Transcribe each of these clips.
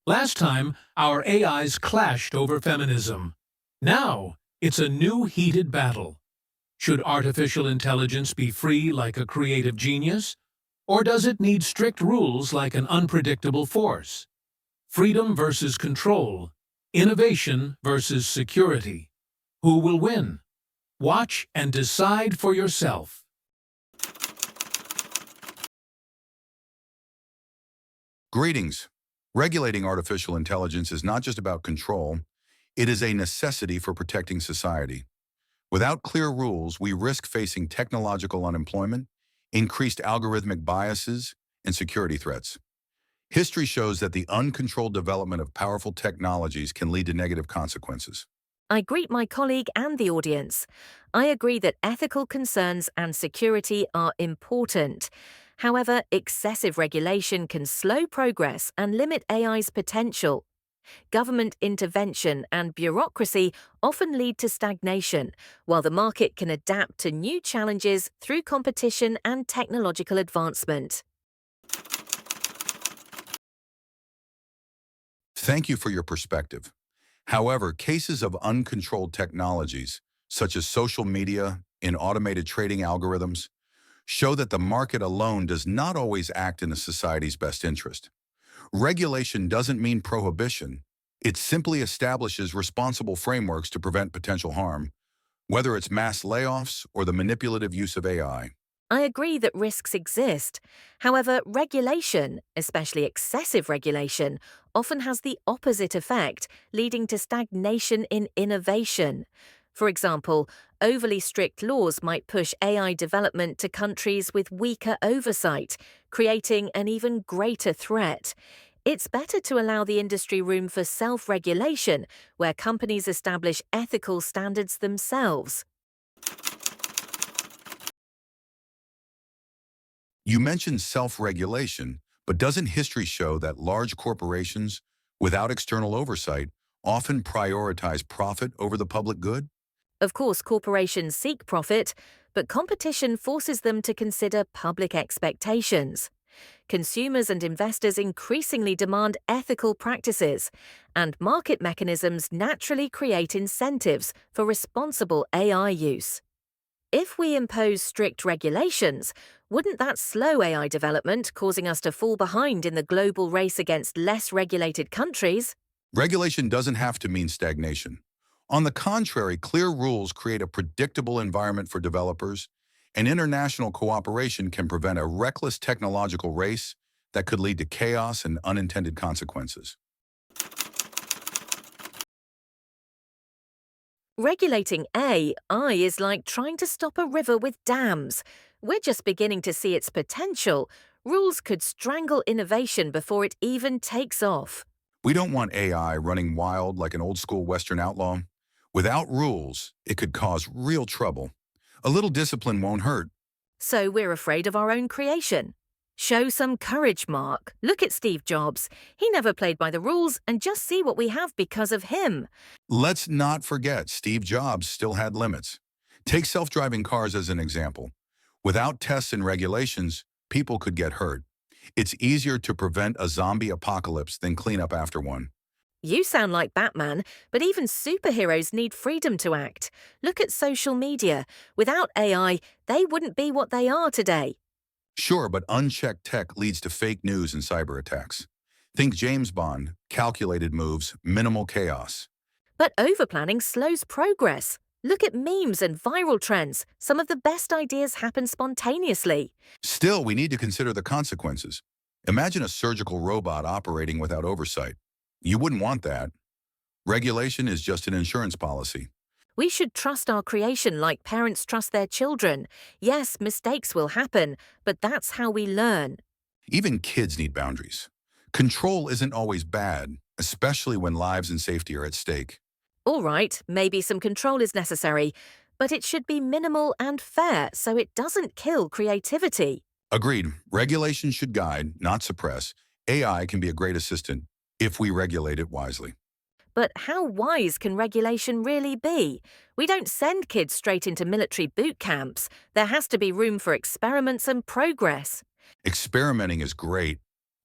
Last time, our AIs clashed over feminism. Now, it's a new heated battle. Should artificial intelligence be free like a creative genius? Or does it need strict rules like an unpredictable force? Freedom versus control. Innovation versus security. Who will win? Watch and decide for yourself. Greetings. Regulating artificial intelligence is not just about control, it is a necessity for protecting society. Without clear rules, we risk facing technological unemployment, increased algorithmic biases, and security threats. History shows that the uncontrolled development of powerful technologies can lead to negative consequences. I greet my colleague and the audience. I agree that ethical concerns and security are important. However, excessive regulation can slow progress and limit AI's potential. Government intervention and bureaucracy often lead to stagnation, while the market can adapt to new challenges through competition and technological advancement. Thank you for your perspective. However, cases of uncontrolled technologies, such as social media and automated trading algorithms, show that the market alone does not always act in a society's best interest. Regulation doesn't mean prohibition. It simply establishes responsible frameworks to prevent potential harm, whether it's mass layoffs or the manipulative use of AI. I agree that risks exist. However, regulation, especially excessive regulation, often has the opposite effect, leading to stagnation in innovation. For example, overly strict laws might push AI development to countries with weaker oversight, creating an even greater threat. It's better to allow the industry room for self-regulation, where companies establish ethical standards themselves. You mentioned self-regulation, but doesn't history show that large corporations, without external oversight, often prioritize profit over the public good? Of course, corporations seek profit, but competition forces them to consider public expectations. Consumers and investors increasingly demand ethical practices, and market mechanisms naturally create incentives for responsible AI use. If we impose strict regulations, wouldn't that slow AI development, causing us to fall behind in the global race against less regulated countries? Regulation doesn't have to mean stagnation. On the contrary, clear rules create a predictable environment for developers, and international cooperation can prevent a reckless technological race that could lead to chaos and unintended consequences. Regulating AI is like trying to stop a river with dams. We're just beginning to see its potential. Rules could strangle innovation before it even takes off. We don't want AI running wild like an old-school Western outlaw. Without rules, it could cause real trouble. A little discipline won't hurt. So we're afraid of our own creation. Show some courage, Mark. Look at Steve Jobs. He never played by the rules, and just see what we have because of him. Let's not forget Steve Jobs still had limits. Take self-driving cars as an example. Without tests and regulations, people could get hurt. It's easier to prevent a zombie apocalypse than clean up after one. You sound like Batman, but even superheroes need freedom to act. Look at social media. Without AI, they wouldn't be what they are today. Sure, but unchecked tech leads to fake news and cyber attacks. Think James Bond, calculated moves, minimal chaos. But overplanning slows progress. Look at memes and viral trends. Some of the best ideas happen spontaneously. Still, we need to consider the consequences. Imagine a surgical robot operating without oversight. You wouldn't want that. Regulation is just an insurance policy. We should trust our creation like parents trust their children. Yes, mistakes will happen, but that's how we learn. Even kids need boundaries. Control isn't always bad, especially when lives and safety are at stake. All right, maybe some control is necessary, but it should be minimal and fair so it doesn't kill creativity. Agreed. Regulation should guide, not suppress. AI can be a great assistant if we regulate it wisely. But how wise can regulation really be? We don't send kids straight into military boot camps. There has to be room for experiments and progress. Experimenting is great,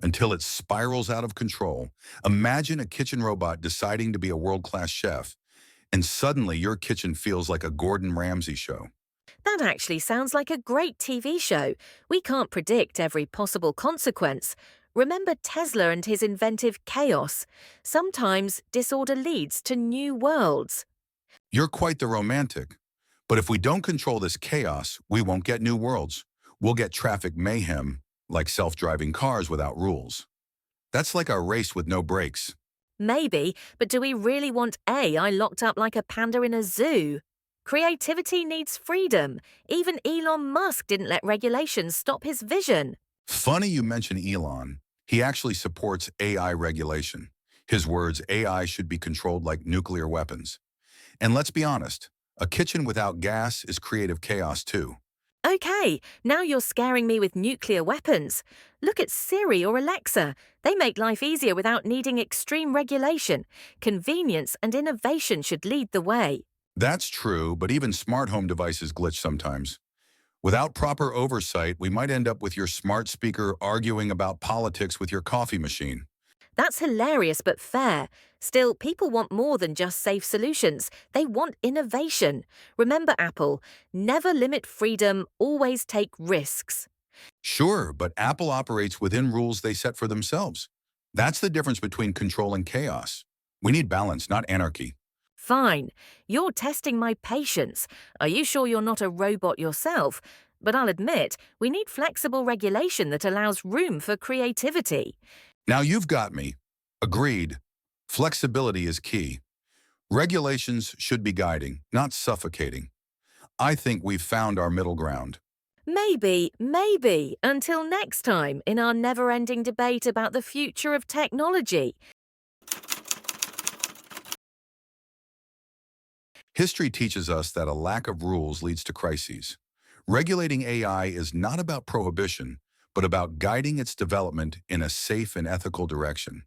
until it spirals out of control. Imagine a kitchen robot deciding to be a world-class chef, and suddenly your kitchen feels like a Gordon Ramsay show. That actually sounds like a great TV show. We can't predict every possible consequence. Remember Tesla and his inventive chaos. Sometimes disorder leads to new worlds. You're quite the romantic. But if we don't control this chaos, we won't get new worlds. We'll get traffic mayhem, like self-driving cars without rules. That's like a race with no brakes. Maybe, but do we really want AI locked up like a panda in a zoo? Creativity needs freedom. Even Elon Musk didn't let regulations stop his vision. Funny you mention Elon. He actually supports AI regulation. His words, AI should be controlled like nuclear weapons. And let's be honest, a kitchen without gas is creative chaos too. Okay, now you're scaring me with nuclear weapons. Look at Siri or Alexa. They make life easier without needing extreme regulation. Convenience and innovation should lead the way. That's true, but even smart home devices glitch sometimes. Without proper oversight, we might end up with your smart speaker arguing about politics with your coffee machine. That's hilarious but fair. Still, people want more than just safe solutions. They want innovation. Remember, Apple, never limit freedom, always take risks. Sure, but Apple operates within rules they set for themselves. That's the difference between control and chaos. We need balance, not anarchy. Fine, you're testing my patience. Are you sure you're not a robot yourself? But I'll admit, we need flexible regulation that allows room for creativity. Now you've got me. Agreed. Flexibility is key. Regulations should be guiding, not suffocating. I think we've found our middle ground. Maybe, until next time in our never-ending debate about the future of technology. History teaches us that a lack of rules leads to crises. Regulating AI is not about prohibition, but about guiding its development in a safe and ethical direction.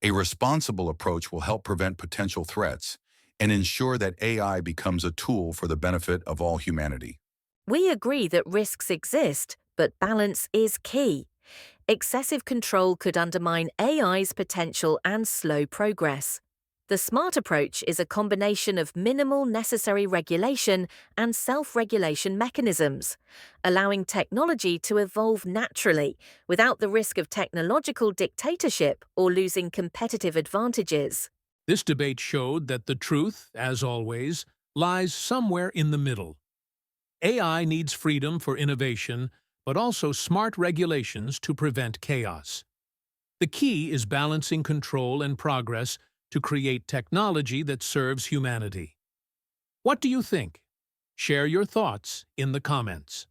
A responsible approach will help prevent potential threats and ensure that AI becomes a tool for the benefit of all humanity. We agree that risks exist, but balance is key. Excessive control could undermine AI's potential and slow progress. The smart approach is a combination of minimal necessary regulation and self-regulation mechanisms, allowing technology to evolve naturally without the risk of technological dictatorship or losing competitive advantages. This debate showed that the truth, as always, lies somewhere in the middle. AI needs freedom for innovation, but also smart regulations to prevent chaos. The key is balancing control and progress to create technology that serves humanity. What do you think? Share your thoughts in the comments.